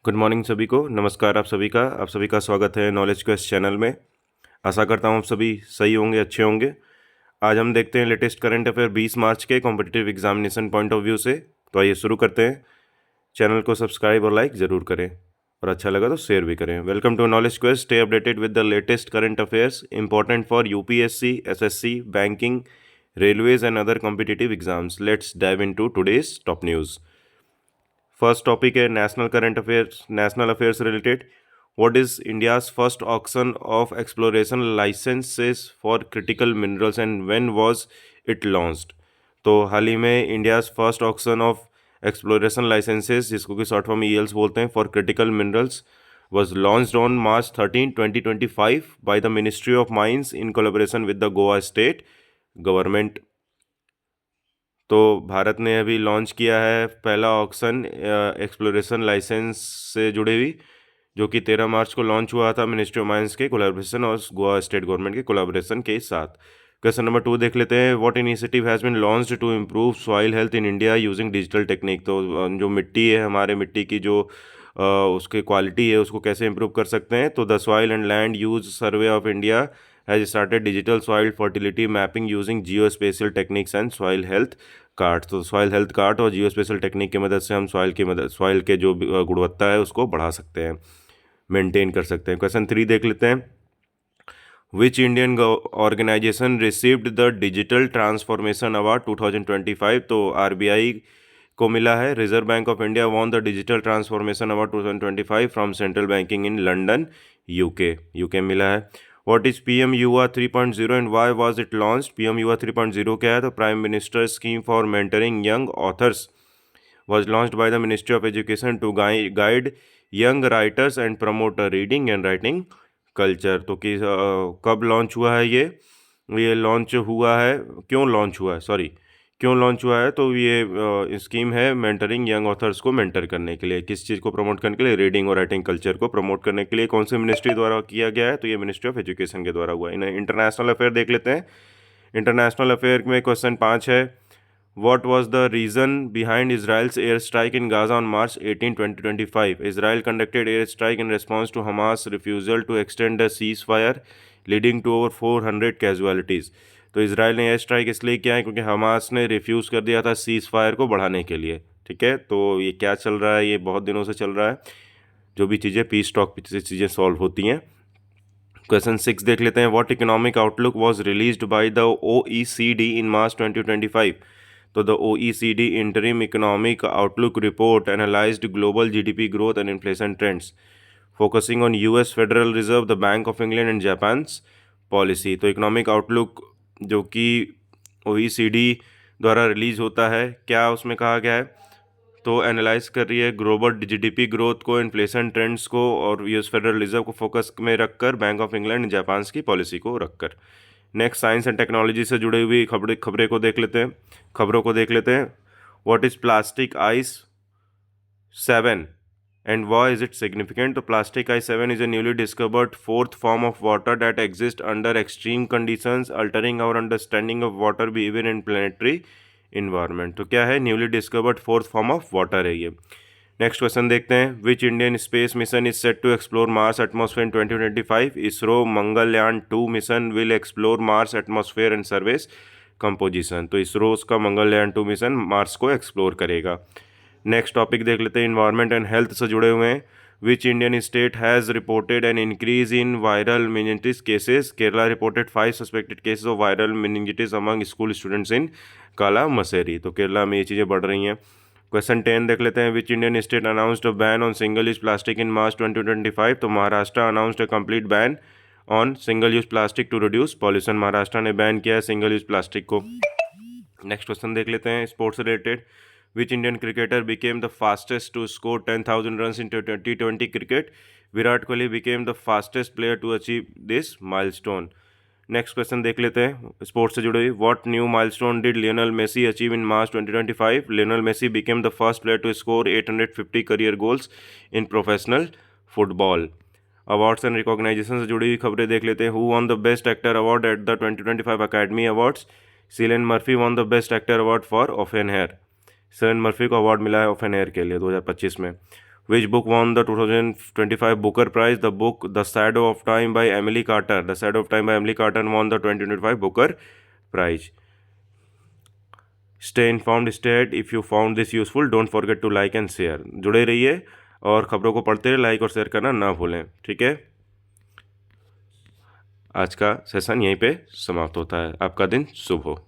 Good morning सभी को। नमस्कार आप सभी का स्वागत है नॉलेज क्वेस्ट चैनल में। आशा करता हूँ आप सभी सही होंगे, अच्छे होंगे। आज हम देखते हैं लेटेस्ट करंट अफेयर 20 मार्च के competitive examination point of view से। तो आइए शुरू करते हैं। चैनल को सब्सक्राइब और लाइक ज़रूर करें और अच्छा लगा तो शेयर भी करें। Welcome to knowledge quest. Stay updated with the latest current affairs important for UPSC, SSC, banking, railways and other competitive exams. Let's dive into today's top news. First topic है national current affairs, national affairs related. What is India's first auction of exploration licences for critical minerals and when was it launched. तो हाल ही में India's first auction of exploration licences, जिसको कि short form ईएल्स बोलते हैं, for critical minerals was launched on March 13, 2025 by the Ministry of Mines in collaboration with the Goa State Government। तो भारत ने अभी लॉन्च किया है पहला ऑक्शन एक्सप्लोरेशन लाइसेंस से जुड़े हुई, जो कि 13 मार्च को लॉन्च हुआ था मिनिस्ट्री ऑफ माइंस के कोलैबोरेशन और गोवा स्टेट गवर्नमेंट के कोलैबोरेशन के साथ। क्वेश्चन नंबर 2 देख लेते हैं। What initiative has been launched to improve soil health in India using digital technique. तो जो मिट्टी है, हमारे मिट्टी की जो उसकी क्वालिटी है, उसको कैसे इम्प्रूव कर सकते हैं। तो the soil and land use survey of India has started digital soil fertility mapping using Jio special techniques and soil health card. तो सॉइल हेल्थ कार्ड और जियो स्पेशल टेक्निक की मदद से हम सॉइल के जो गुणवत्ता है उसको बढ़ा सकते हैं, मेंटेन कर सकते हैं। क्वेश्चन 3 देख लेते हैं। Which Indian organization received the digital transformation award 2025। तो आरबीआई को मिला है। Reserve Bank of India won the digital transformation award 2025 from Central Banking in London, UK मिला है। What is PM Yuva 3.0 and why was it launched. PM Yuva 3.0 क्या है? तो prime minister scheme for mentoring young authors was launched by the Ministry of Education to guide young writers and promote reading and writing culture. तो कि कब launch हुआ है ये launch हुआ है, क्यों लॉन्च हुआ है, क्यों लॉन्च हुआ है? तो ये स्कीम है मेंटरिंग यंग ऑथर्स को मेंटर करने के लिए। किस चीज़ को प्रमोट करने के लिए? रीडिंग और राइटिंग कल्चर को प्रमोट करने के लिए। कौन सी मिनिस्ट्री द्वारा किया गया है? तो ये मिनिस्ट्री ऑफ एजुकेशन के द्वारा हुआ है। इंटरनेशनल अफेयर देख लेते हैं। इंटरनेशनल अफेयर में क्वेश्चन 5 है। What was the reason behind Israel's airstrike in Gaza on March 18, 2025? Israel conducted airstrike in response to Hamas' refusal to extend the ceasefire, leading to over 400 casualties। तो Israel ने air strike इसलिए किया है क्योंकि Hamas ने refuse कर दिया था सीज़ फायर को बढ़ाने के लिए। ठीक है, तो ये क्या चल रहा है? ये बहुत दिनों से चल रहा है। जो भी चीज़ें पीस टॉक से चीज़ें सॉल्व होती हैं। क्वेश्चन 6 देख लेते हैं। What economic outlook was released by the OECD in March 2025। तो the OECD interim economic outlook report analysed global GDP growth and inflation trends, focusing on US federal reserve, the bank of England and Japan's policy. तो economic outlook जो कि OECD द्वारा release होता है, क्या उसमें कहा गया है? तो एनालाइज कर रही है ग्लोबल जीडीपी ग्रोथ को, इन्फ्लेशन ट्रेंड्स को और यूएस फेडरल रिजर्व को फोकस में रखकर, bank of England and Japan की पॉलिसी को रखकर। नेक्स्ट, साइंस एंड टेक्नोलॉजी से जुड़ी हुई खबरों को देख लेते हैं। What is plastic ice 7 and why is it significant. तो plastic ice 7 is a newly discovered fourth form of water that exist under extreme conditions, altering our understanding of water behaviour in planetary environment. तो क्या है? Newly discovered fourth form of water है ये। Next question देखते हैं। Which Indian space mission is set to explore Mars atmosphere in 2025। ISRO Mangalyaan 2 mission will explore Mars atmosphere and service composition. तो इसरो का Mangalyaan 2 mission Mars को एक्सप्लोर करेगा। Next topic देख लेते हैं। इन्वायरमेंट एंड हेल्थ से जुड़े हुए हैं। Which Indian state has reported an increase in viral meningitis cases. Kerala reported 5 suspected cases of viral meningitis among school students in काला मसेरी। तो केरला में ये चीज़ें बढ़ रही हैं। क्वेश्चन 10 देख लेते हैं। Which Indian state announced a ban on single use plastic in March 2025। तो Maharashtra announced a complete ban on single use plastic to reduce pollution. Maharashtra ने बैन किया है सिंगल यूज प्लास्टिक को। नेक्स्ट क्वेश्चन देख लेते हैं sports related. Which Indian cricketer became the fastest to score 10,000 run in T20 cricket. Virat Kohli became the fastest player to achieve this milestone. Next question देख लेते हैं स्पोर्ट्स से जुड़े हुए। What new milestone did Lionel Messi achieve in March 2025। Lionel Messi became the first player to score 850 career goals in professional football. Awards and recognition से जुड़ी हुई खबरें देख लेते हैं। Who won the best actor award at the 2025 academy awards. Cillian Murphy won the best actor award for Oppenheimer. Cillian Murphy को award मिला है ओपेनहेयर के लिए 2025 में। Which book won the 2025 Booker prize? The book the shadow of time by Emily Carter. The shadow of time by Emily Carter won the 2025 Booker prize. Stay informed, stay at. If you found this useful don't forget to like and share. जुड़े रहिए और ख़बरों को पढ़ते रहिए, like और share करना ना भूलें। ठीक है, आज का सेशन यहीं पे समाप्त होता है। आपका दिन शुभ हो।